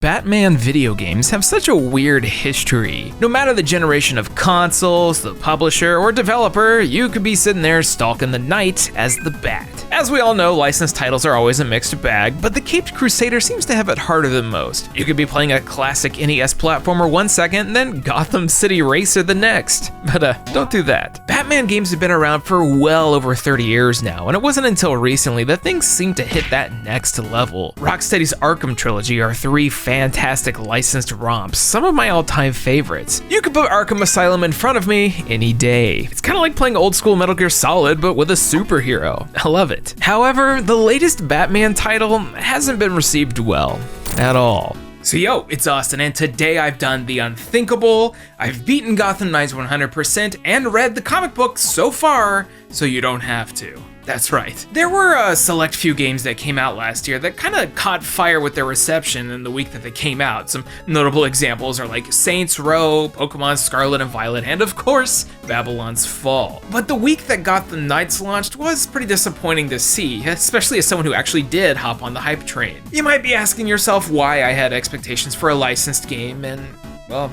Batman video games have such a weird history. No matter the generation of consoles, the publisher, or developer, you could be sitting there stalking the Knight as the Bat. As we all know, licensed titles are always a mixed bag, but the Caped Crusader seems to have it harder than most. You could be playing a classic NES platformer one second, and then Gotham City Racer the next. But don't do that. Batman games have been around for well over 30 years now, and it wasn't until recently that things seemed to hit that next level. Rocksteady's Arkham trilogy are three fantastic licensed romps, some of my all-time favorites. You could put Arkham Asylum in front of me any day. It's kind of like playing old school Metal Gear Solid, but with a superhero. I love it. However, the latest Batman title hasn't been received well at all. So yo, it's Austin, and today I've done the unthinkable. I've beaten Gotham Knights 100% and read the comic book so far, so you don't have to. That's right. There were a select few games that came out last year that kind of caught fire with their reception in the week that they came out. Some notable examples are like Saints Row, Pokemon Scarlet and Violet, and of course, Babylon's Fall. But the week that Gotham Knights launched was pretty disappointing to see, especially as someone who actually did hop on the hype train. You might be asking yourself why I had expectations for a licensed game, and well,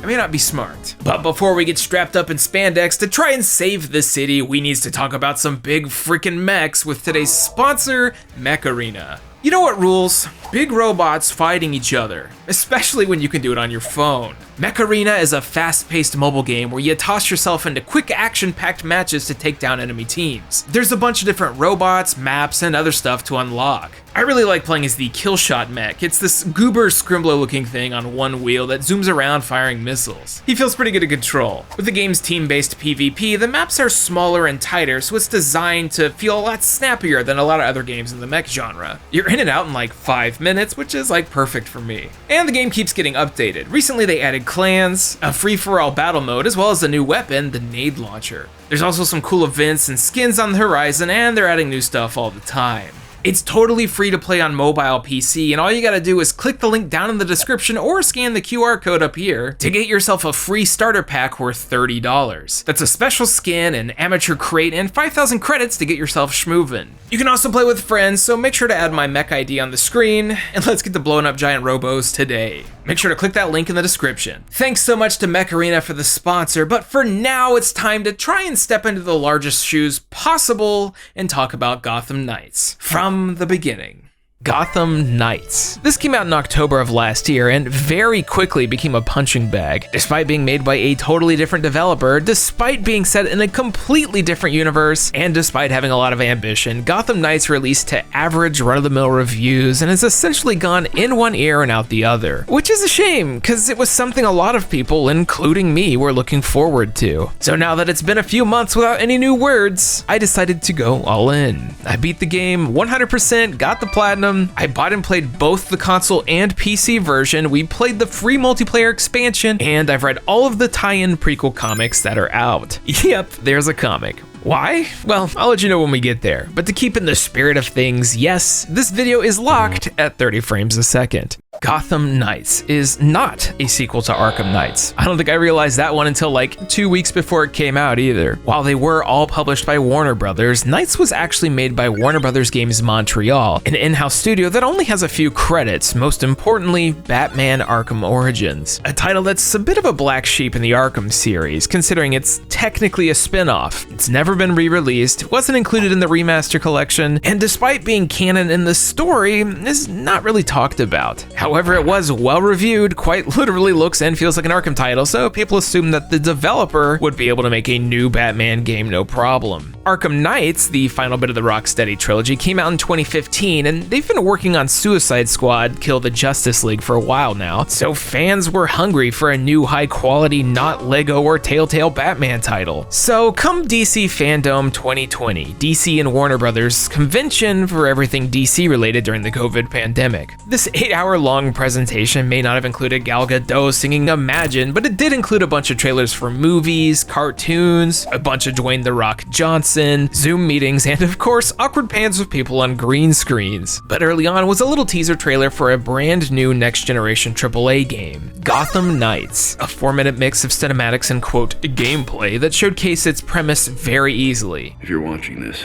I may not be smart. But before we get strapped up in spandex to try and save the city, we need to talk about some big freaking mechs with today's sponsor, Mech Arena. You know what rules? Big robots fighting each other, especially when you can do it on your phone. Mech Arena is a fast-paced mobile game where you toss yourself into quick action-packed matches to take down enemy teams. There's a bunch of different robots, maps, and other stuff to unlock. I really like playing as the Killshot mech. It's this goober scrimbler looking thing on one wheel that zooms around firing missiles. He feels pretty good to control. With the game's team-based PvP, the maps are smaller and tighter, so it's designed to feel a lot snappier than a lot of other games in the mech genre. You're in and out in like 5 minutes, which is like perfect for me. And the game keeps getting updated. Recently they added clans, a free-for-all battle mode, as well as a new weapon, the nade launcher. There's also some cool events and skins on the horizon, and they're adding new stuff all the time. It's totally free to play on mobile PC, and all you gotta do is click the link down in the description or scan the QR code up here to get yourself a free starter pack worth $30. That's a special skin, an amateur crate, and 5,000 credits to get yourself schmoovin'. You can also play with friends, so make sure to add my mech ID on the screen, and let's get the blowing up giant robos today. Make sure to click that link in the description. Thanks so much to Mech Arena for the sponsor, but for now it's time to try and step into the largest shoes possible and talk about Gotham Knights. From the beginning. Gotham Knights. This came out in October of last year and very quickly became a punching bag. Despite being made by a totally different developer, despite being set in a completely different universe, and despite having a lot of ambition, Gotham Knights released to average run-of-the-mill reviews and has essentially gone in one ear and out the other. Which is a shame, because it was something a lot of people, including me, were looking forward to. So now that it's been a few months without any new words, I decided to go all in. I beat the game 100%, got the platinum. I bought and played both the console and PC version, we played the free multiplayer expansion, and I've read all of the tie-in prequel comics that are out. Yep, there's a comic. Why? Well, I'll let you know when we get there. But to keep in the spirit of things, yes, this video is locked at 30 frames a second. Gotham Knights is not a sequel to Arkham Knights. I don't think I realized that one until like 2 weeks before it came out either. While they were all published by Warner Brothers, Knights was actually made by Warner Brothers Games Montreal, an in-house studio that only has a few credits, most importantly, Batman Arkham Origins, a title that's a bit of a black sheep in the Arkham series, considering it's technically a spin-off. It's never been re-released, wasn't included in the remaster collection, and despite being canon in the story, is not really talked about. However, it was well reviewed, quite literally looks and feels like an Arkham title, so people assumed that the developer would be able to make a new Batman game no problem. Arkham Knights, the final bit of the Rocksteady trilogy, came out in 2015, and they've been working on Suicide Squad, Kill the Justice League for a while now, so fans were hungry for a new high-quality, not Lego or Telltale Batman title. So come DC Fandom 2020, DC and Warner Brothers convention for everything DC related during the COVID pandemic. This 8-hour-long presentation may not have included Gal Gadot singing Imagine, but it did include a bunch of trailers for movies, cartoons, a bunch of Dwayne "The Rock" Johnson, Zoom meetings, and of course, awkward pans with people on green screens. But early on was a little teaser trailer for a brand new next-generation AAA game, Gotham Knights, a 4-minute mix of cinematics and quote, gameplay that showcased its premise very easily. If you're watching this,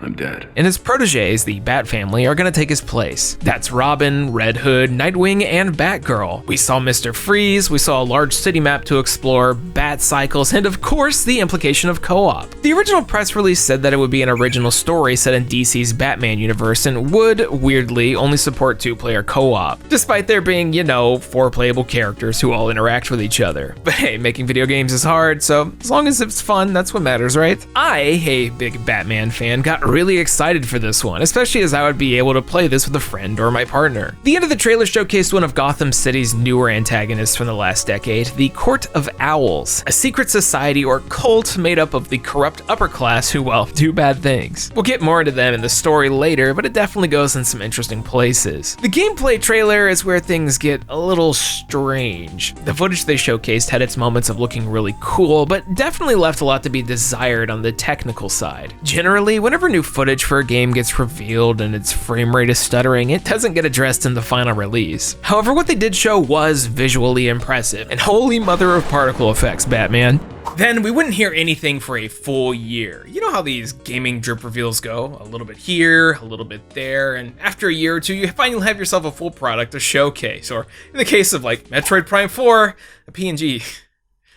I'm dead. And his proteges, the Bat family, are gonna take his place. That's Robin, Red Hood, Nightwing, and Batgirl. We saw Mr. Freeze, we saw a large city map to explore, bat cycles, and of course, the implication of co-op. The original press release said that it would be an original story set in DC's Batman universe and would, weirdly, only support 2-player co-op, despite there being, 4 playable characters who all interact with each other. But hey, making video games is hard, so as long as it's fun, that's what matters, right? I, a big Batman fan, got really excited for this one, especially as I would be able to play this with a friend or my partner. The end of the trailer showcased one of Gotham City's newer antagonists from the last decade, the Court of Owls, a secret society or cult made up of the corrupt upper class who, well, do bad things. We'll get more into them in the story later, but it definitely goes in some interesting places. The gameplay trailer is where things get a little strange. The footage they showcased had its moments of looking really cool, but definitely left a lot to be desired on the technical side. Generally, whenever new footage for a game gets revealed and its frame rate is stuttering, it doesn't get addressed in the final release. However, what they did show was visually impressive, and holy mother of particle effects, Batman. Then we wouldn't hear anything for a full year. You know how these gaming drip reveals go? A little bit here, a little bit there, and after a year or two, you finally have yourself a full product to showcase, or in the case of like Metroid Prime 4, a PNG.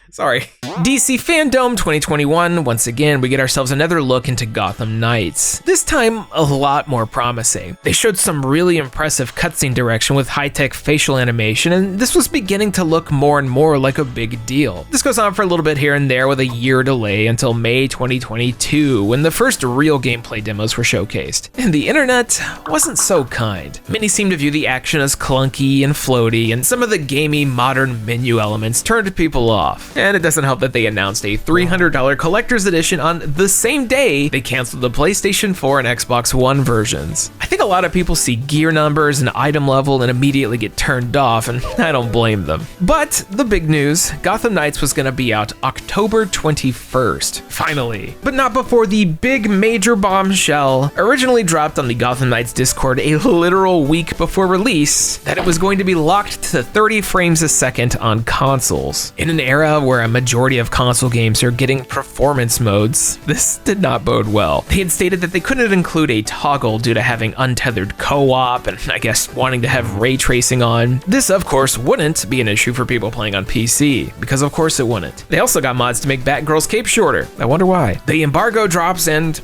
Sorry. DC Fandom 2021, once again, we get ourselves another look into Gotham Knights. This time, a lot more promising. They showed some really impressive cutscene direction with high-tech facial animation, and this was beginning to look more and more like a big deal. This goes on for a little bit here and there with a year delay until May 2022, when the first real gameplay demos were showcased. And the internet wasn't so kind. Many seem to view the action as clunky and floaty, and some of the gamey modern menu elements turned people off. And it doesn't help that they announced a $300 collector's edition on the same day they canceled the PlayStation 4 and Xbox One versions. I think a lot of people see gear numbers and item level and immediately get turned off, and I don't blame them. But the big news, Gotham Knights was gonna be out October 21st, finally. But not before the big major bombshell originally dropped on the Gotham Knights Discord a literal week before release, that it was going to be locked to 30 frames a second on consoles. In an era where a majority of console games are getting performance modes, this did not bode well. They had stated that they couldn't include a toggle due to having untethered co-op and I guess wanting to have ray tracing on. This of course wouldn't be an issue for people playing on PC, because of course it wouldn't. They also got mods to make Batgirl's cape shorter. I wonder why. The embargo drops and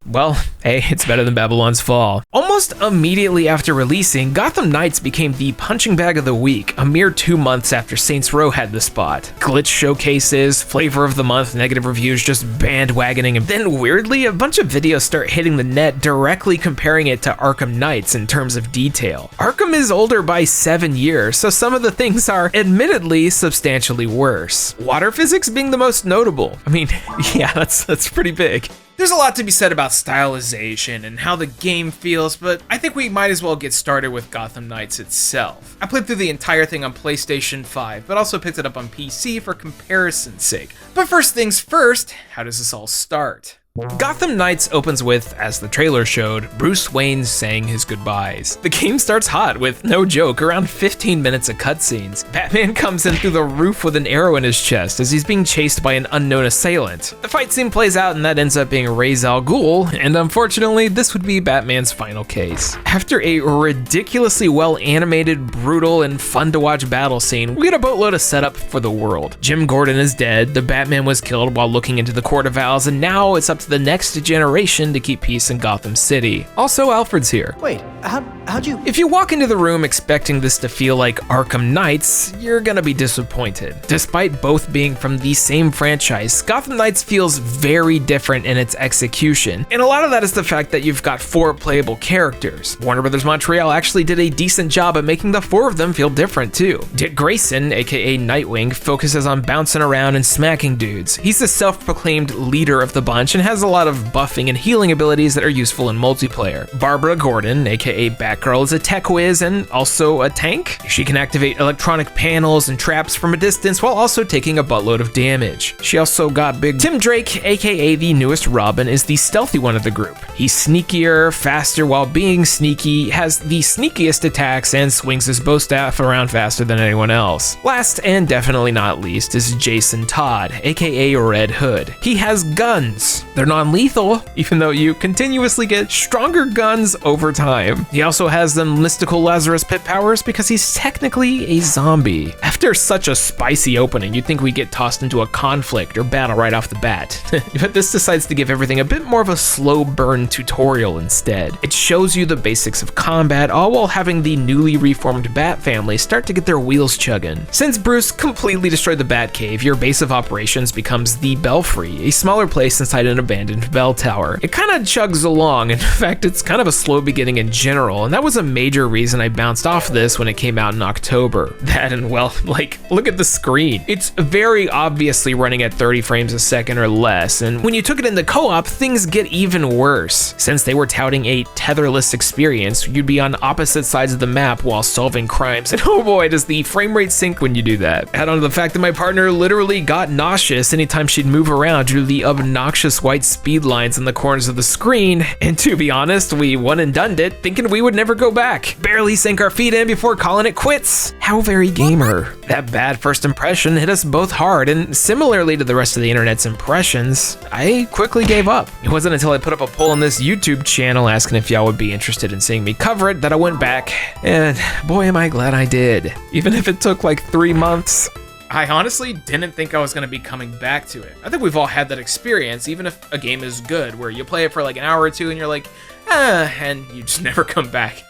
well, hey, it's better than Babylon's Fall. Almost immediately after releasing, Gotham Knights became the punching bag of the week, a mere 2 months after Saints Row had the spot. Glitch showcases, flavor of the month, negative reviews just bandwagoning, and then weirdly, a bunch of videos start hitting the net directly comparing it to Arkham Knights in terms of detail. Arkham is older by 7 years, so some of the things are admittedly substantially worse. Water physics being the most notable. I mean, yeah, that's pretty big. There's a lot to be said about stylization and how the game feels, but I think we might as well get started with Gotham Knights itself. I played through the entire thing on PlayStation 5, but also picked it up on PC for comparison's sake. But first things first, how does this all start? Gotham Knights opens with, as the trailer showed, Bruce Wayne saying his goodbyes. The game starts hot with, no joke, around 15 minutes of cutscenes. Batman comes in through the roof with an arrow in his chest as he's being chased by an unknown assailant. The fight scene plays out and that ends up being Ra's al Ghul, and unfortunately, this would be Batman's final case. After a ridiculously well-animated, brutal, and fun-to-watch battle scene, we get a boatload of setup for the world. Jim Gordon is dead, the Batman was killed while looking into the Court of Owls, and now it's up to the next generation to keep peace in Gotham City. Also, Alfred's here. Wait, how'd you... If you walk into the room expecting this to feel like Arkham Knights, you're gonna be disappointed. Despite both being from the same franchise, Gotham Knights feels very different in its execution, and a lot of that is the fact that you've got 4 playable characters. Warner Bros. Montreal actually did a decent job at making the 4 of them feel different too. Dick Grayson, aka Nightwing, focuses on bouncing around and smacking dudes. He's the self-proclaimed leader of the bunch and has a lot of buffing and healing abilities that are useful in multiplayer. Barbara Gordon, aka Batgirl, is a tech whiz and also a tank. She can activate electronic panels and traps from a distance while also taking a buttload of damage. She also got big. Tim Drake, aka the newest Robin, is the stealthy one of the group. He's sneakier, faster while being sneaky, has the sneakiest attacks, and swings his bow staff around faster than anyone else. Last and definitely not least is Jason Todd, aka Red Hood. He has guns. They're non-lethal, even though you continuously get stronger guns over time. He also has the mystical Lazarus Pit powers because he's technically a zombie. After such a spicy opening, you'd think we'd get tossed into a conflict or battle right off the bat. But this decides to give everything a bit more of a slow burn tutorial instead. It shows you the basics of combat, all while having the newly reformed Bat family start to get their wheels chugging. Since Bruce completely destroyed the Bat Cave, your base of operations becomes the Belfry, a smaller place inside an abandoned bell tower. It kind of chugs along. In fact, it's kind of a slow beginning in general, and that was a major reason I bounced off this when it came out in October. That and, well, like, look at the screen. It's very obviously running at 30 frames a second or less, and when you took it into co-op, things get even worse. Since they were touting a tetherless experience, you'd be on opposite sides of the map while solving crimes, and oh boy, does the frame rate sink when you do that. Add on to the fact that my partner literally got nauseous anytime she'd move around due to the obnoxious white speed lines in the corners of the screen, and to be honest, we one and done it, thinking we would never go back. Barely sank our feet in before calling it quits. How very gamer. That bad first impression hit us both hard, and similarly to the rest of the internet's impressions, I quickly gave up. It wasn't until I put up a poll on this YouTube channel asking if y'all would be interested in seeing me cover it that I went back, and boy am I glad I did. Even if it took like 3 months. I honestly didn't think I was going to be coming back to it. I think we've all had that experience, even if a game is good, where you play it for like an hour or two and you're like, and you just never come back.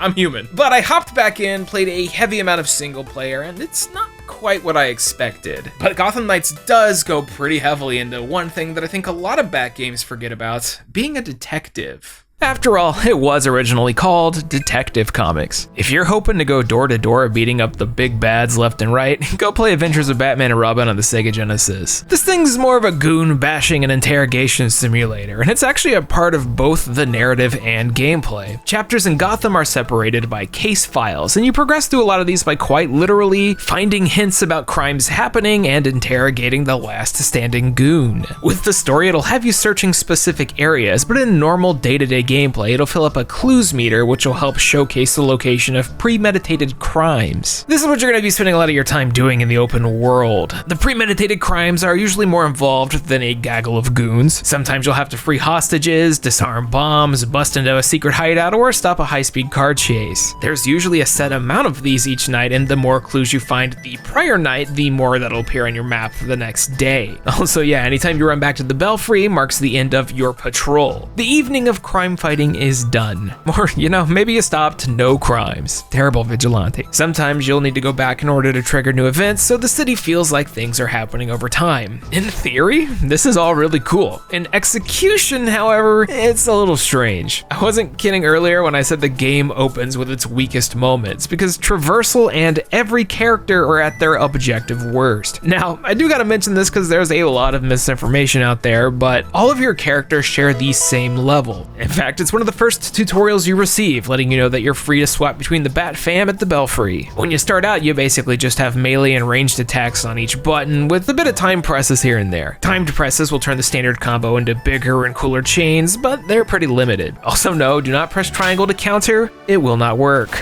I'm human. But I hopped back in, played a heavy amount of single player, and it's not quite what I expected. But Gotham Knights does go pretty heavily into one thing that I think a lot of Bat games forget about, being a detective. After all, it was originally called Detective Comics. If you're hoping to go door to door beating up the big bads left and right, go play Adventures of Batman and Robin on the Sega Genesis. This thing's more of a goon bashing and interrogation simulator, and it's actually a part of both the narrative and gameplay. Chapters in Gotham are separated by case files, and you progress through a lot of these by quite literally finding hints about crimes happening and interrogating the last standing goon. With the story, it'll have you searching specific areas, but in normal day-to-day gameplay, it'll fill up a clues meter, which will help showcase the location of premeditated crimes. This is what you're going to be spending a lot of your time doing in the open world. The premeditated crimes are usually more involved than a gaggle of goons. Sometimes you'll have to free hostages, disarm bombs, bust into a secret hideout, or stop a high-speed car chase. There's usually a set amount of these each night, and the more clues you find the prior night, the more that'll appear on your map the next day. Also, yeah, anytime you run back to the Belfry marks the end of your patrol. The evening of crime fighting is done. Or, maybe you stopped no crimes. Terrible vigilante. Sometimes you'll need to go back in order to trigger new events, so the city feels like things are happening over time. In theory, this is all really cool. In execution, however, it's a little strange. I wasn't kidding earlier when I said the game opens with its weakest moments, because traversal and every character are at their objective worst. Now, I do gotta mention this because there's a lot of misinformation out there, but all of your characters share the same level. In fact, it's one of the first tutorials you receive, letting you know that you're free to swap between the Bat Fam at the Belfry. When you start out, you basically just have melee and ranged attacks on each button, with a bit of time presses here and there. Timed presses will turn the standard combo into bigger and cooler chains, but they're pretty limited. Also, no, do not press triangle to counter, it will not work.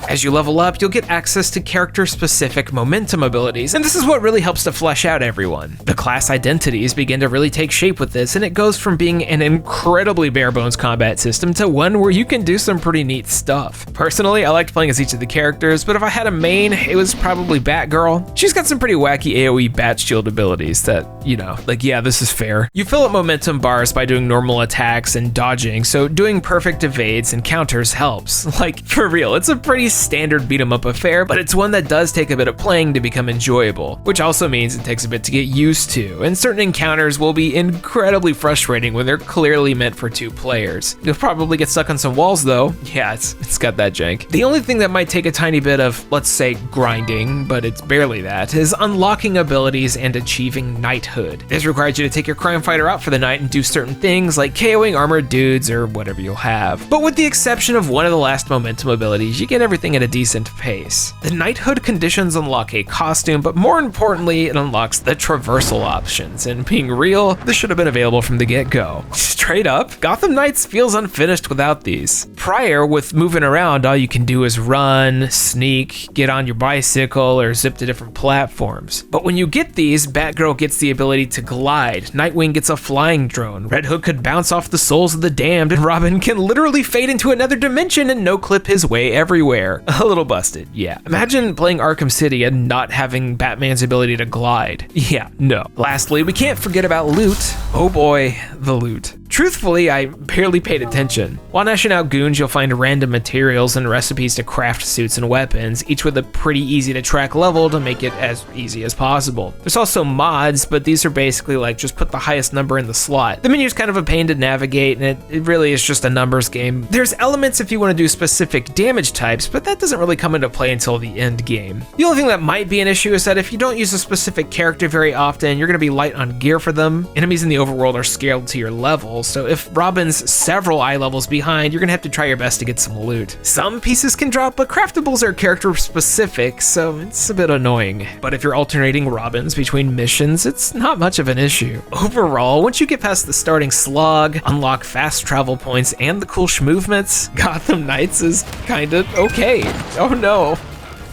As you level up, you'll get access to character-specific momentum abilities, and this is what really helps to flesh out everyone. The class identities begin to really take shape with this, and it goes from being an incredibly bare-bones combat system to one where you can do some pretty neat stuff. Personally, I liked playing as each of the characters, but if I had a main, it was probably Batgirl. She's got some pretty wacky AoE bat shield abilities that, yeah, this is fair. You fill up momentum bars by doing normal attacks and dodging, so doing perfect evades and counters helps. Like, for real, it's a pretty standard beat 'em up affair, but it's one that does take a bit of playing to become enjoyable, which also means it takes a bit to get used to, and certain encounters will be incredibly frustrating when they're clearly meant for 2 players. You'll probably get stuck on some walls though. Yeah, it's got that jank. The only thing that might take a tiny bit of, let's say, grinding, but it's barely that, is unlocking abilities and achieving knighthood. This requires you to take your crime fighter out for the night and do certain things like KOing armored dudes or whatever you'll have. But with the exception of one of the last momentum abilities, you get everything everything at a decent pace. The knighthood conditions unlock a costume, but more importantly, it unlocks the traversal options, and being real, this should have been available from the get-go. Straight up, Gotham Knights feels unfinished without these. Prior, with moving around, all you can do is run, sneak, get on your bicycle, or zip to different platforms. But when you get these, Batgirl gets the ability to glide, Nightwing gets a flying drone, Red Hood could bounce off the souls of the damned, and Robin can literally fade into another dimension and no-clip his way everywhere. A little busted, yeah. Imagine playing Arkham City and not having Batman's ability to glide. Yeah, no. Lastly, we can't forget about loot. Oh boy, the loot. Truthfully, I barely paid attention. While gnashing out goons, you'll find random materials and recipes to craft suits and weapons, each with a pretty easy to track level to make it as easy as possible. There's also mods, but these are basically like just put the highest number in the slot. The menu's kind of a pain to navigate, and it really is just a numbers game. There's elements if you want to do specific damage types, but that doesn't really come into play until the end game. The only thing that might be an issue is that if you don't use a specific character very often, you're going to be light on gear for them. Enemies in the overworld are scaled to your level, so if Robin's several eye levels behind, you're gonna have to try your best to get some loot. Some pieces can drop, but craftables are character specific, so it's a bit annoying. But if you're alternating Robins between missions, it's not much of an issue. Overall, once you get past the starting slog, unlock fast travel points, and the cool movements, Gotham Knights is kinda okay. Oh no.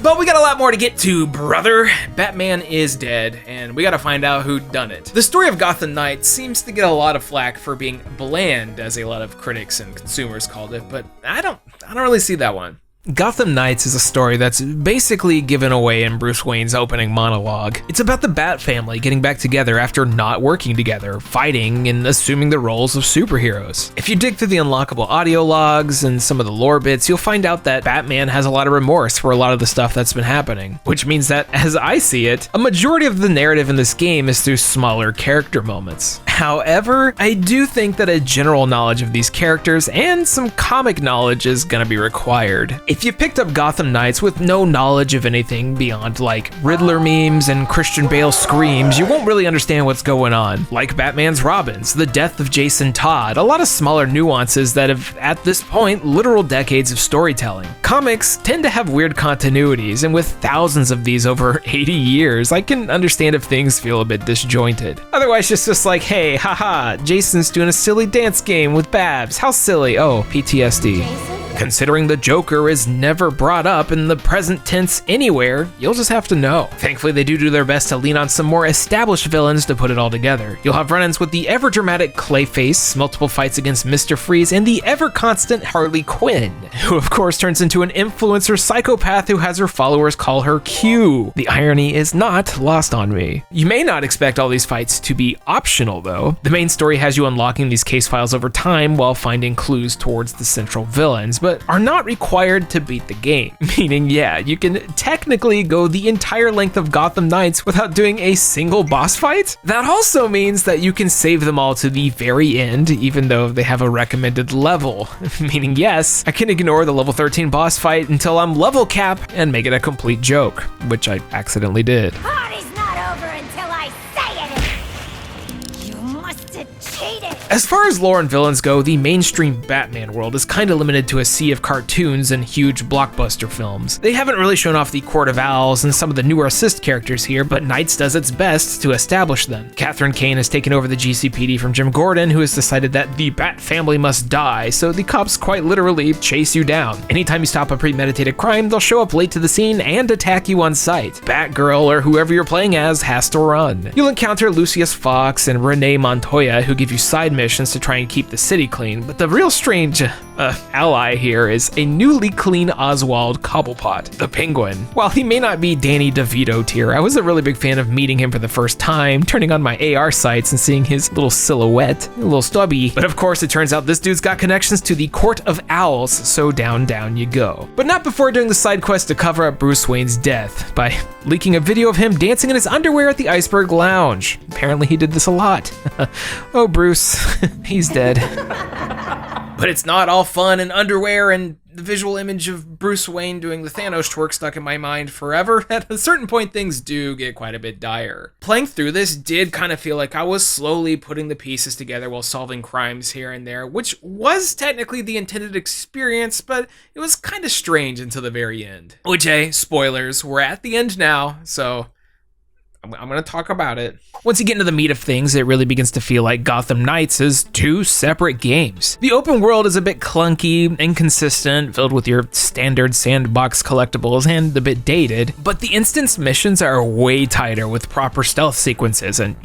But we got a lot more to get to, brother. Batman is dead, and we gotta find out who done it. The story of Gotham Knights seems to get a lot of flack for being bland, as a lot of critics and consumers called it, but I don't really see that one. Gotham Knights is a story that's basically given away in Bruce Wayne's opening monologue. It's about the Bat family getting back together after not working together, fighting and assuming the roles of superheroes. If you dig through the unlockable audio logs and some of the lore bits, you'll find out that Batman has a lot of remorse for a lot of the stuff that's been happening, which means that, as I see it, a majority of the narrative in this game is through smaller character moments. However, I do think that a general knowledge of these characters and some comic knowledge is gonna be required. If you picked up Gotham Knights with no knowledge of anything beyond like Riddler memes and Christian Bale screams, you won't really understand what's going on. Like Batman's Robins, the death of Jason Todd, a lot of smaller nuances that have, at this point, literal decades of storytelling. Comics tend to have weird continuities, and with thousands of these over 80 years, I can understand if things feel a bit disjointed. Otherwise, it's just like, hey, haha, Jason's doing a silly dance game with Babs. How silly. Oh, PTSD. Jason? Considering the Joker is never brought up in the present tense anywhere, you'll just have to know. Thankfully, they do their best to lean on some more established villains to put it all together. You'll have run-ins with the ever-dramatic Clayface, multiple fights against Mr. Freeze, and the ever-constant Harley Quinn, who of course turns into an influencer psychopath who has her followers call her Q. The irony is not lost on me. You may not expect all these fights to be optional though. The main story has you unlocking these case files over time while finding clues towards the central villains, but are not required to beat the game. Meaning, yeah, you can technically go the entire length of Gotham Knights without doing a single boss fight. That also means that you can save them all to the very end, even though they have a recommended level. Meaning, yes, I can ignore the level 13 boss fight until I'm level cap and make it a complete joke, which I accidentally did. Party's not over until I say it! You must have cheated! As far as lore and villains go, the mainstream Batman world is kinda limited to a sea of cartoons and huge blockbuster films. They haven't really shown off the Court of Owls and some of the newer assist characters here, but Knights does its best to establish them. Catherine Kane has taken over the GCPD from Jim Gordon, who has decided that the Bat family must die, so the cops quite literally chase you down. Anytime you stop a premeditated crime, they'll show up late to the scene and attack you on sight. Batgirl, or whoever you're playing as, has to run. You'll encounter Lucius Fox and Renee Montoya, who give you side missions to try and keep the city clean, but the real strange ally here is a newly clean Oswald Cobblepot, the Penguin. While he may not be Danny DeVito tier, I was a really big fan of meeting him for the first time, turning on my AR sights and seeing his little silhouette, a little stubby. But of course, it turns out this dude's got connections to the Court of Owls, so down you go. But not before doing the side quest to cover up Bruce Wayne's death by leaking a video of him dancing in his underwear at the Iceberg Lounge. Apparently he did this a lot. Oh, Bruce, he's dead. But it's not all fun and underwear and the visual image of Bruce Wayne doing the Thanos twerk stuck in my mind forever. At a certain point, things do get quite a bit dire. Playing through this did kind of feel like I was slowly putting the pieces together while solving crimes here and there, which was technically the intended experience, but it was kind of strange until the very end. Which, hey, spoilers, we're at the end now, so I'm going to talk about it. Once you get into the meat of things, it really begins to feel like Gotham Knights is two separate games. The open world is a bit clunky, inconsistent, filled with your standard sandbox collectibles and a bit dated, but the instance missions are way tighter with proper stealth sequences and,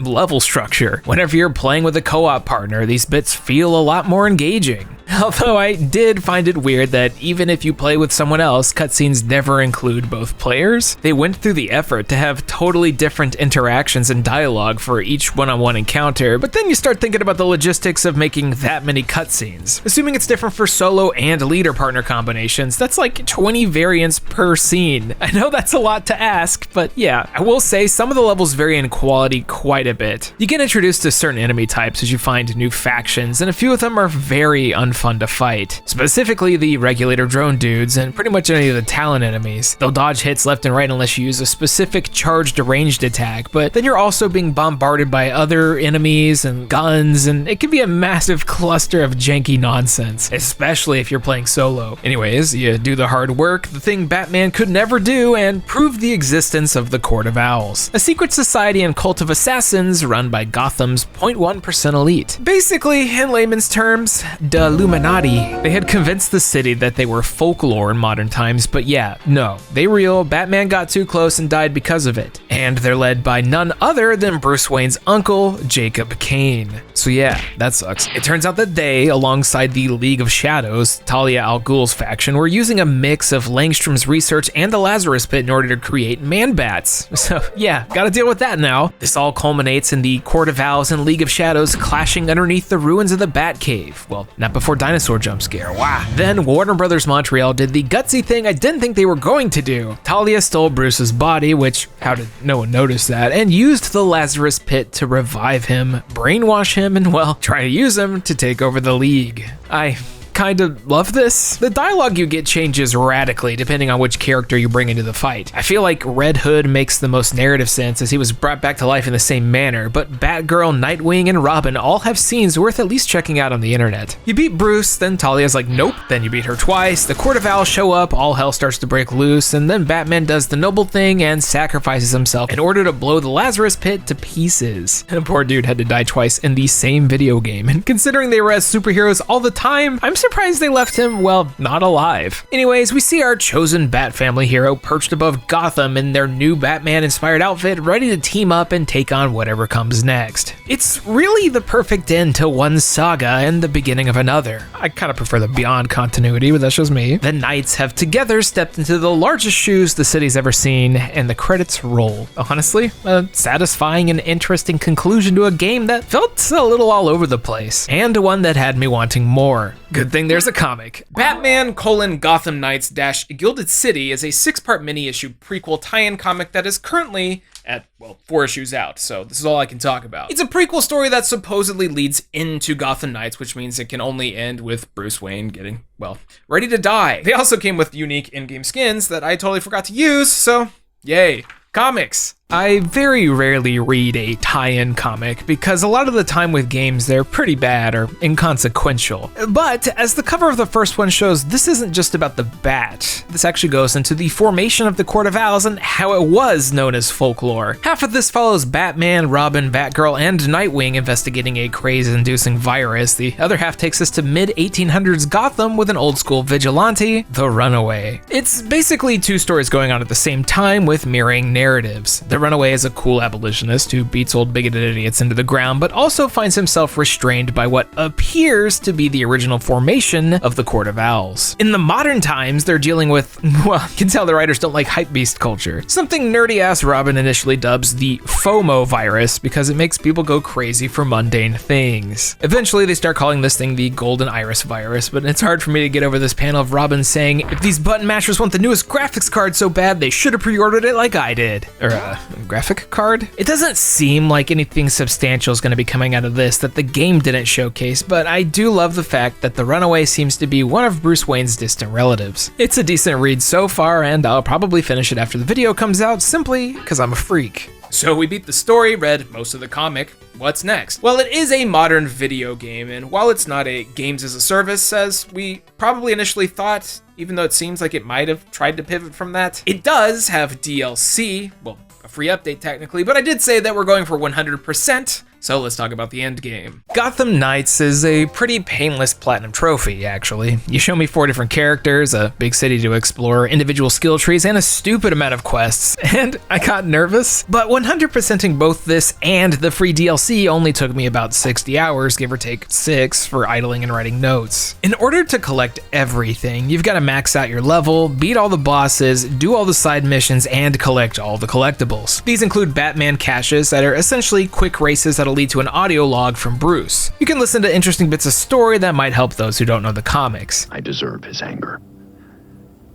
level structure. Whenever you're playing with a co-op partner, these bits feel a lot more engaging. Although I did find it weird that even if you play with someone else, cutscenes never include both players. They went through the effort to have totally different interactions and dialogue for each one-on-one encounter, but then you start thinking about the logistics of making that many cutscenes. Assuming it's different for solo and leader partner combinations, that's like 20 variants per scene. I know that's a lot to ask, but yeah, I will say some of the levels vary in quality quite a bit. You get introduced to certain enemy types as you find new factions, and a few of them are very unfun to fight. Specifically the regulator drone dudes and pretty much any of the Talon enemies. They'll dodge hits left and right unless you use a specific charged ranged attack, but then you're also being bombarded by other enemies and guns, and it can be a massive cluster of janky nonsense, especially if you're playing solo. Anyways, you do the hard work, the thing Batman could never do, and prove the existence of the Court of Owls, a secret society and cult of assassins run by Gotham's 0.1% elite. Basically, in layman's terms, the Illuminati. They had convinced the city that they were folklore in modern times, but yeah, no, they real. Batman got too close and died because of it. And they're led by none other than Bruce Wayne's uncle, Jacob Kane. So yeah, that sucks. It turns out that they, alongside the League of Shadows, Talia al Ghul's faction, were using a mix of Langstrom's research and the Lazarus Pit in order to create man-bats. So yeah, gotta deal with that now. This all culminates in the Court of Owls and League of Shadows clashing underneath the ruins of the Batcave. Well, not before dinosaur jump scare. Wow. Then Warner Brothers Montreal did the gutsy thing I didn't think they were going to do. Talia stole Bruce's body, which, how did no one notice that, and used the Lazarus Pit to revive him, brainwash him, and well, try to use him to take over the League. I kind of love this. The dialogue you get changes radically depending on which character you bring into the fight. I feel like Red Hood makes the most narrative sense as he was brought back to life in the same manner, but Batgirl, Nightwing, and Robin all have scenes worth at least checking out on the internet. You beat Bruce, then Talia's like, nope, then you beat her twice, the Court of Owls show up, all hell starts to break loose, and then Batman does the noble thing and sacrifices himself in order to blow the Lazarus Pit to pieces. And a poor dude had to die twice in the same video game, and considering they were as superheroes all the time, I'm surprised they left him, well, not alive. Anyways, we see our chosen Bat family hero perched above Gotham in their new Batman-inspired outfit, ready to team up and take on whatever comes next. It's really the perfect end to one saga and the beginning of another. I kind of prefer the Beyond continuity, but that's just me. The Knights have together stepped into the largest shoes the city's ever seen, and the credits roll. Honestly, a satisfying and interesting conclusion to a game that felt a little all over the place, and one that had me wanting more. Good thing there's a comic. Batman: Gotham Knights - Gilded City is a 6-part mini-issue prequel tie-in comic that is currently at, well, 4 issues out, so this is all I can talk about. It's a prequel story that supposedly leads into Gotham Knights, which means it can only end with Bruce Wayne getting, well, ready to die. They also came with unique in-game skins that I totally forgot to use, so yay. Comics. I very rarely read a tie-in comic because a lot of the time with games they're pretty bad or inconsequential. But as the cover of the first one shows, this isn't just about the Bat. This actually goes into the formation of the Court of Owls and how it was known as folklore. Half of this follows Batman, Robin, Batgirl, and Nightwing investigating a craze-inducing virus. The other half takes us to mid-1800s Gotham with an old-school vigilante, the Runaway. It's basically 2 stories going on at the same time with mirroring narratives. The Runaway is a cool abolitionist who beats old bigoted idiots into the ground, but also finds himself restrained by what appears to be the original formation of the Court of Owls. In the modern times, they're dealing with, well, you can tell the writers don't like hypebeast culture. Something nerdy-ass Robin initially dubs the FOMO virus because it makes people go crazy for mundane things. Eventually, they start calling this thing the Golden Iris virus, but it's hard for me to get over this panel of Robin saying, if these button mashers want the newest graphics card so bad, they should have pre-ordered it like I did. Or, graphic card. It doesn't seem like anything substantial is going to be coming out of this that the game didn't showcase, but I do love the fact that the Runaway seems to be one of Bruce Wayne's distant relatives. It's a decent read so far, and I'll probably finish it after the video comes out simply because I'm a freak. So we beat the story, read most of the comic. What's next? Well, it is a modern video game, and while it's not a games as a service, as we probably initially thought, even though it seems like it might have tried to pivot from that, it does have DLC, well, a free update technically, but I did say that we're going for 100%. So let's talk about the end game. Gotham Knights is a pretty painless platinum trophy, actually. You show me 4 different characters, a big city to explore, individual skill trees, and a stupid amount of quests, and I got nervous. But 100%ing both this and the free DLC only took me about 60 hours, give or take 6, for idling and writing notes. In order to collect everything, you've got to max out your level, beat all the bosses, do all the side missions, and collect all the collectibles. These include Batman caches that are essentially quick races that'll lead to an audio log from Bruce. You can listen to interesting bits of story that might help those who don't know the comics. I deserve his anger.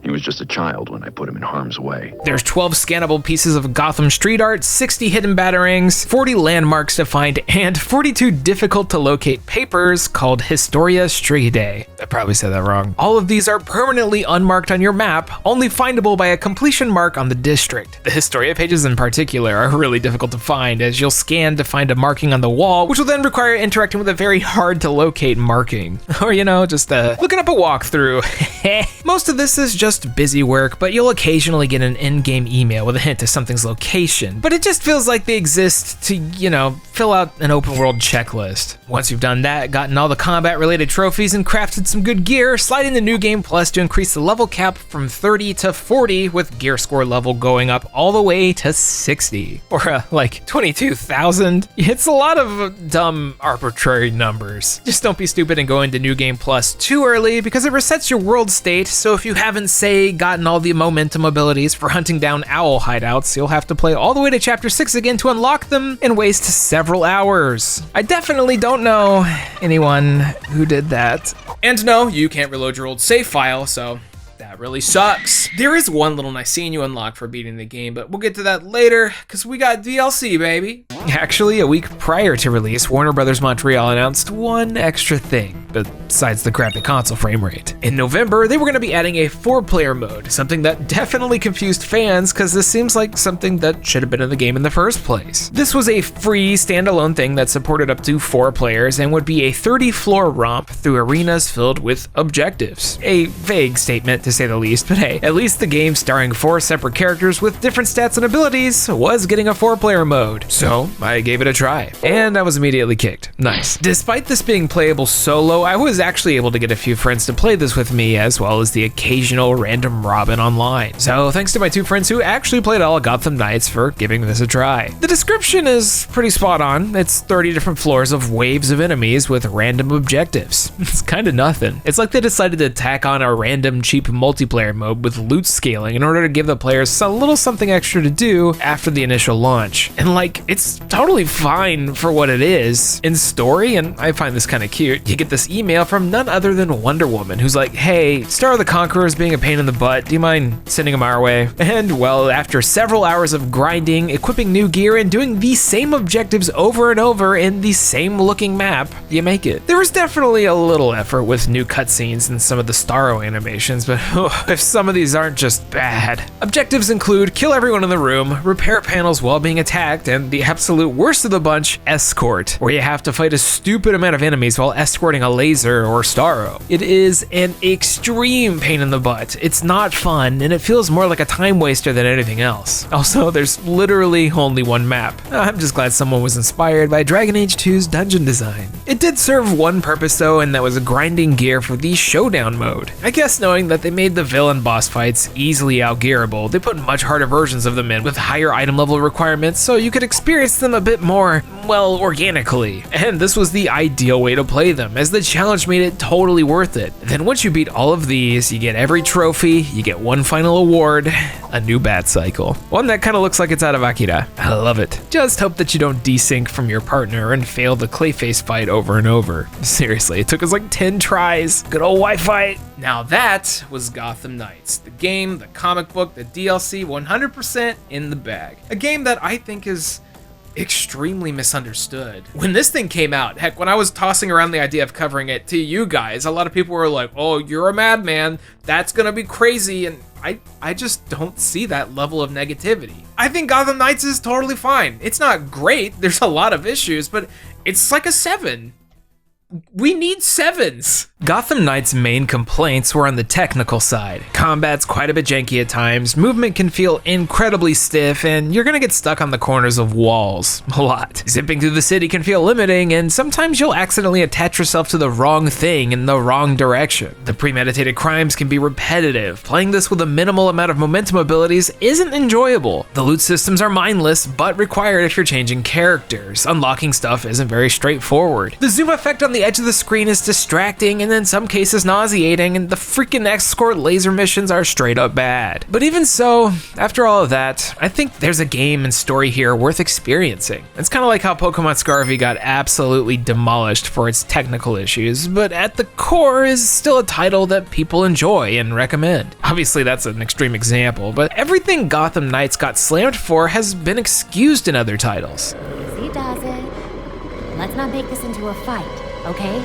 He was just a child when I put him in harm's way. There's 12 scannable pieces of Gotham street art, 60 hidden batarangs, 40 landmarks to find, and 42 difficult to locate papers called Historia Strigidae. I probably said that wrong. All of these are permanently unmarked on your map, only findable by a completion mark on the district. The Historia pages in particular are really difficult to find, as you'll scan to find a marking on the wall, which will then require interacting with a very hard to locate marking. Or, you know, just looking up a walkthrough. Most of this is just busy work, but you'll occasionally get an in-game email with a hint to something's location. But it just feels like they exist to, you know, fill out an open world checklist. Once you've done that, gotten all the combat related trophies and crafted some good gear, slide in the New Game Plus to increase the level cap from 30 to 40, with gear score level going up all the way to 60. Or like 22,000. It's a lot of dumb arbitrary numbers. Just don't be stupid and go into New Game Plus too early, because it resets your world state, so if you haven't, say, gotten all the momentum abilities for hunting down owl hideouts, you'll have to play all the way to chapter 6 again to unlock them and waste several hours. I definitely don't know anyone who did that. And no, you can't reload your old save file, so that really sucks. There is one little nice scene you unlock for beating the game, but we'll get to that later, because we got DLC, baby. Actually, a week prior to release, Warner Bros. Montreal announced one extra thing, besides the crappy console frame rate. In November, they were going to be adding a 4-player mode, something that definitely confused fans, because this seems like something that should have been in the game in the first place. This was a free standalone thing that supported up to 4 players and would be a 30-floor romp through arenas filled with objectives. A vague statement, to say the least, but hey, at least the game starring 4 separate characters with different stats and abilities was getting a 4-player mode. So I gave it a try, and I was immediately kicked. Nice. Despite this being playable solo, I was actually able to get a few friends to play this with me, as well as the occasional random Robin online. So thanks to my 2 friends who actually played all of Gotham Knights for giving this a try. The description is pretty spot on. It's 30 different floors of waves of enemies with random objectives. It's kind of nothing. It's like they decided to tack on a random cheap multiplayer mode with loot scaling in order to give the players a little something extra to do after the initial launch. And like, it's totally fine for what it is in story, and I find this kind of cute. You get this email from none other than Wonder Woman, who's like, hey, Star of the Conqueror is being a pain in the butt. Do you mind sending him our way? And well, after several hours of grinding, equipping new gear, and doing the same objectives over and over in the same looking map, you make it. There was definitely a little effort with new cutscenes and some of the Starro animations, but if some of these aren't just bad. Objectives include kill everyone in the room, repair panels while being attacked, and the absolute worst of the bunch, escort, where you have to fight a stupid amount of enemies while escorting a laser or Starro. It is an extreme pain in the butt. It's not fun, and it feels more like a time waster than anything else. Also, there's literally only one map. I'm just glad someone was inspired by Dragon Age 2's dungeon design. It did serve one purpose though, and that was grinding gear for the showdown mode. I guess knowing that they made the villain boss fights easily outgearable, they put much harder versions of them in with higher item level requirements so you could experience them a bit more well, organically. And this was the ideal way to play them, as the challenge made it totally worth it. Then once you beat all of these, you get every trophy, you get one final award, a new bat cycle. One that kind of looks like it's out of Akira. I love it. Just hope that you don't desync from your partner and fail the Clayface fight over and over. Seriously, it took us like 10 tries. Good old Wi-Fi. Now that was Gotham Knights. The game, the comic book, the DLC, 100% in the bag. A game that I think is extremely misunderstood. When this thing came out, heck, when I was tossing around the idea of covering it to you guys, a lot of people were like, oh, you're a madman, that's gonna be crazy, and I just don't see that level of negativity. I think Gotham Knights is totally fine. It's not great, there's a lot of issues, but it's like a 7. We need 7s. Gotham Knights' main complaints were on the technical side. Combat's quite a bit janky at times, movement can feel incredibly stiff, and you're gonna get stuck on the corners of walls a lot. Zipping through the city can feel limiting, and sometimes you'll accidentally attach yourself to the wrong thing in the wrong direction. The premeditated crimes can be repetitive. Playing this with a minimal amount of momentum abilities isn't enjoyable. The loot systems are mindless, but required if you're changing characters. Unlocking stuff isn't very straightforward. The zoom effect on the edge of the screen is distracting and in some cases nauseating, and the freaking escort laser missions are straight up bad. But even so, after all of that, I think there's a game and story here worth experiencing. It's kind of like how Pokemon Scarvy got absolutely demolished for its technical issues, but at the core is still a title that people enjoy and recommend. Obviously that's an extreme example, but everything Gotham Knights got slammed for has been excused in other titles. Easy does it. Let's not make this into a fight, okay?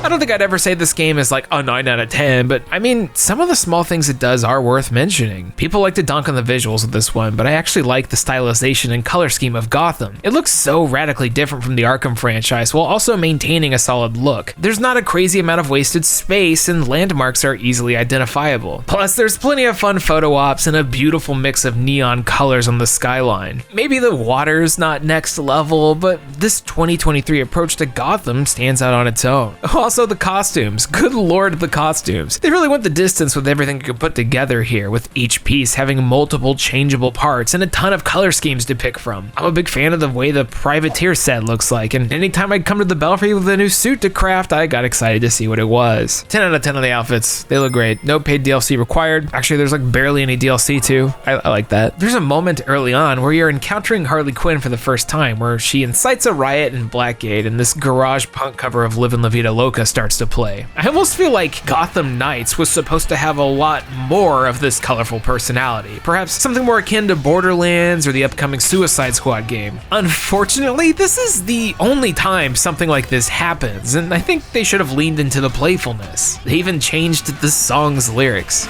I don't think I'd ever say this game is like a 9 out of 10, but I mean, some of the small things it does are worth mentioning. People like to dunk on the visuals of this one, but I actually like the stylization and color scheme of Gotham. It looks so radically different from the Arkham franchise while also maintaining a solid look. There's not a crazy amount of wasted space, and landmarks are easily identifiable. Plus, there's plenty of fun photo ops and a beautiful mix of neon colors on the skyline. Maybe the water's not next level, but this 2023 approach to Gotham stands out on its own. Also, the costumes. Good lord, the costumes. They really went the distance with everything you could put together here, with each piece having multiple changeable parts and a ton of color schemes to pick from. I'm a big fan of the way the privateer set looks like, and anytime I'd come to the Belfry with a new suit to craft, I got excited to see what it was. 10 out of 10 on the outfits. They look great. No paid DLC required. Actually, there's like barely any DLC too. I like that. There's a moment early on where you're encountering Harley Quinn for the first time, where she incites a riot in Blackgate, and this garage punk cover of Livin' La Vida Loca starts to play. I almost feel like Gotham Knights was supposed to have a lot more of this colorful personality, perhaps something more akin to Borderlands or the upcoming Suicide Squad game. Unfortunately, this is the only time something like this happens, and I think they should have leaned into the playfulness. They even changed the song's lyrics.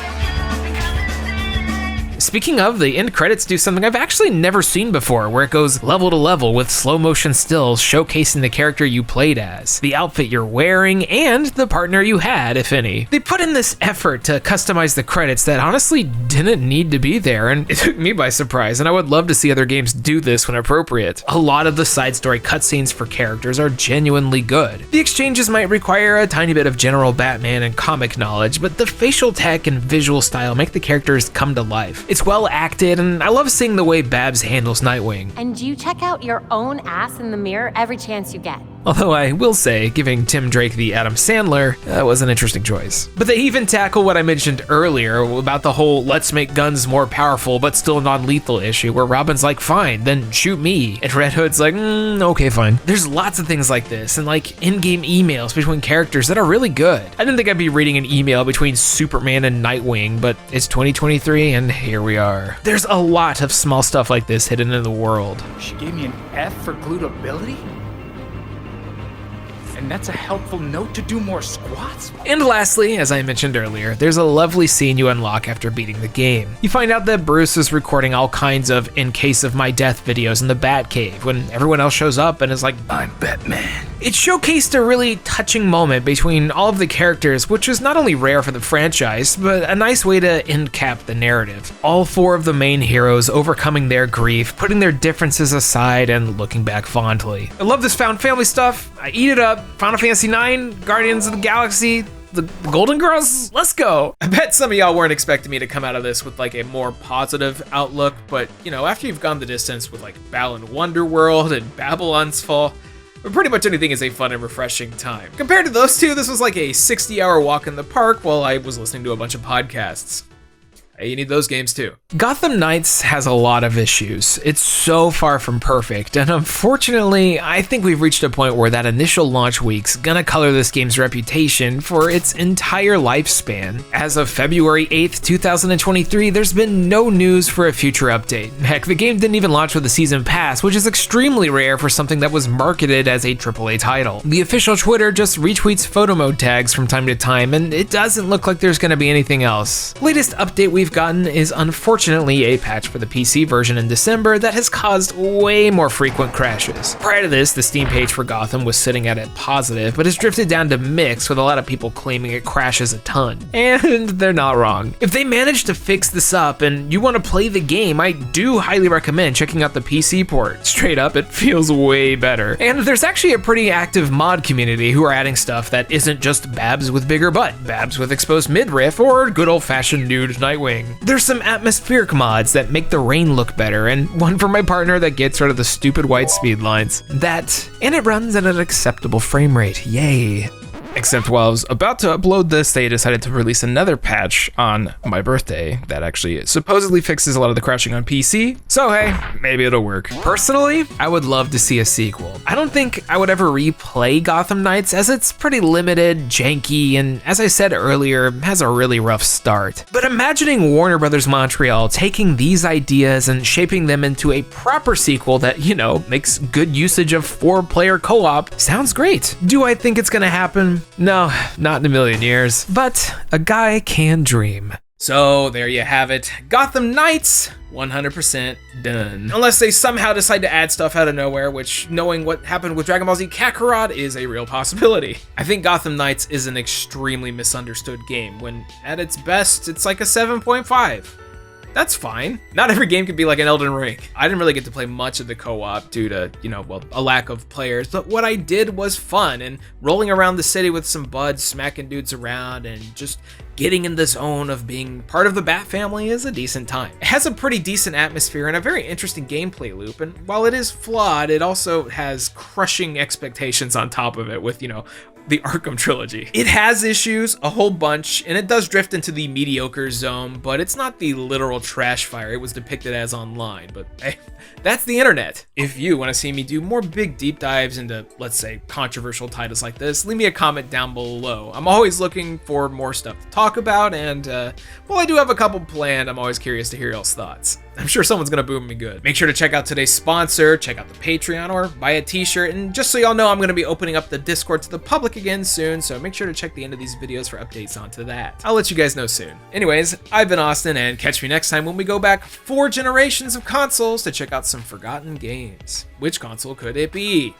Speaking of, the end credits do something I've actually never seen before, where it goes level to level with slow motion stills showcasing the character you played as, the outfit you're wearing, and the partner you had, if any. They put in this effort to customize the credits that honestly didn't need to be there, and it took me by surprise, and I would love to see other games do this when appropriate. A lot of the side story cutscenes for characters are genuinely good. The exchanges might require a tiny bit of general Batman and comic knowledge, but the facial tech and visual style make the characters come to life. It's well acted, and I love seeing the way Babs handles Nightwing. And you check out your own ass in the mirror every chance you get. Although I will say, giving Tim Drake the Adam Sandler was an interesting choice. But they even tackle what I mentioned earlier about the whole let's make guns more powerful but still non-lethal issue, where Robin's like, fine, then shoot me. And Red Hood's like, okay, fine. There's lots of things like this, and like in-game emails between characters that are really good. I didn't think I'd be reading an email between Superman and Nightwing, but it's 2023 and here we are. There's a lot of small stuff like this hidden in the world. She gave me an F for glutability? And that's a helpful note to do more squats? And lastly, as I mentioned earlier, there's a lovely scene you unlock after beating the game. You find out that Bruce is recording all kinds of in case of my death videos in the Batcave when everyone else shows up and is like, I'm Batman. It showcased a really touching moment between all of the characters, which was not only rare for the franchise, but a nice way to end cap the narrative. All 4 of the main heroes overcoming their grief, putting their differences aside, and looking back fondly. I love this found family stuff. I eat it up. Final Fantasy IX, Guardians of the Galaxy, the Golden Girls, let's go. I bet some of y'all weren't expecting me to come out of this with like a more positive outlook, but you know, after you've gone the distance with like Balan Wonderworld and Babylon's Fall, pretty much anything is a fun and refreshing time. Compared to those two, this was like a 60-hour walk in the park while I was listening to a bunch of podcasts. Hey, you need those games too. Gotham Knights has a lot of issues. It's so far from perfect, and unfortunately, I think we've reached a point where that initial launch week's gonna color this game's reputation for its entire lifespan. As of February 8th, 2023, there's been no news for a future update. Heck, the game didn't even launch with a season pass, which is extremely rare for something that was marketed as a AAA title. The official Twitter just retweets photo mode tags from time to time, and it doesn't look like there's gonna be anything else. Latest update we've gotten is unfortunately a patch for the PC version in December that has caused way more frequent crashes. Prior to this, the Steam page for Gotham was sitting at a positive, but has drifted down to mixed with a lot of people claiming it crashes a ton. And they're not wrong. If they manage to fix this up and you want to play the game, I do highly recommend checking out the PC port. Straight up, it feels way better. And there's actually a pretty active mod community who are adding stuff that isn't just Babs with bigger butt, Babs with exposed midriff, or good old-fashioned nude Nightwing. There's some atmospheric mods that make the rain look better, and one for my partner that gets rid of the stupid white speed lines. And it runs at an acceptable frame rate, yay. Except while I was about to upload this, they decided to release another patch on my birthday that actually supposedly fixes a lot of the crashing on PC. So hey, maybe it'll work. Personally, I would love to see a sequel. I don't think I would ever replay Gotham Knights as it's pretty limited, janky, and as I said earlier, has a really rough start. But imagining Warner Brothers Montreal taking these ideas and shaping them into a proper sequel that, you know, makes good usage of 4-player co-op sounds great. Do I think it's gonna happen? No, not in a million years, but a guy can dream. So there you have it. Gotham Knights, 100% done. Unless they somehow decide to add stuff out of nowhere, which, knowing what happened with Dragon Ball Z Kakarot, is a real possibility. I think Gotham Knights is an extremely misunderstood game, when at its best, it's like a 7.5. That's fine. Not every game can be like an Elden Ring. I didn't really get to play much of the co-op due to, you know, well, a lack of players, but what I did was fun, and rolling around the city with some buds, smacking dudes around, and just getting in the zone of being part of the Bat family is a decent time. It has a pretty decent atmosphere and a very interesting gameplay loop, and while it is flawed, it also has crushing expectations on top of it with, you know, the Arkham trilogy. It has issues, a whole bunch, and it does drift into the mediocre zone, but it's not the literal trash fire it was depicted as online, but hey, that's the internet. If you want to see me do more big deep dives into, let's say, controversial titles like this, leave me a comment down below. I'm always looking for more stuff to talk about, and while I do have a couple planned, I'm always curious to hear y'all's thoughts. I'm sure someone's gonna boom me good. Make sure to check out today's sponsor, check out the Patreon, or buy a t-shirt, and just so y'all know, I'm gonna be opening up the Discord to the public again soon, so make sure to check the end of these videos for updates onto that. I'll let you guys know soon. Anyways, I've been Austin, and catch me next time when we go back 4 generations of consoles to check out some forgotten games. Which console could it be?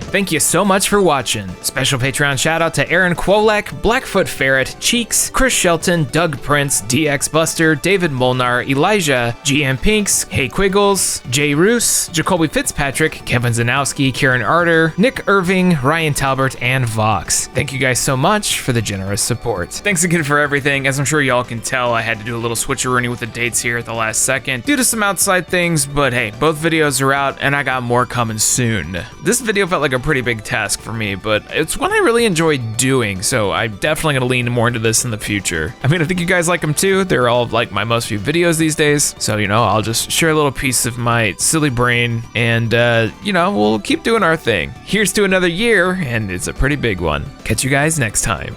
Thank you so much for watching. Special Patreon shout out to Aaron Kwolek, Blackfoot Ferret, Cheeks, Chris Shelton, Doug Prince, DX Buster, David Molnar, Elijah, GM Pinks, Hey Quiggles, Jay Roos, Jacoby Fitzpatrick, Kevin Zanowski, Kieran Arter, Nick Irving, Ryan Talbert, and Vox. Thank you guys so much for the generous support. Thanks again for everything. As I'm sure y'all can tell, I had to do a little switcheroony with the dates here at the last second due to some outside things, but hey, both videos are out and I got more coming soon. This video felt like a pretty big task for me, but it's one I really enjoy doing, so I'm definitely gonna lean more into this in the future. I mean, I think you guys like them too. They're all like my most viewed videos these days, so you know, I'll just share a little piece of my silly brain, and you know, we'll keep doing our thing. Here's to another year, and it's a pretty big one. Catch you guys next time.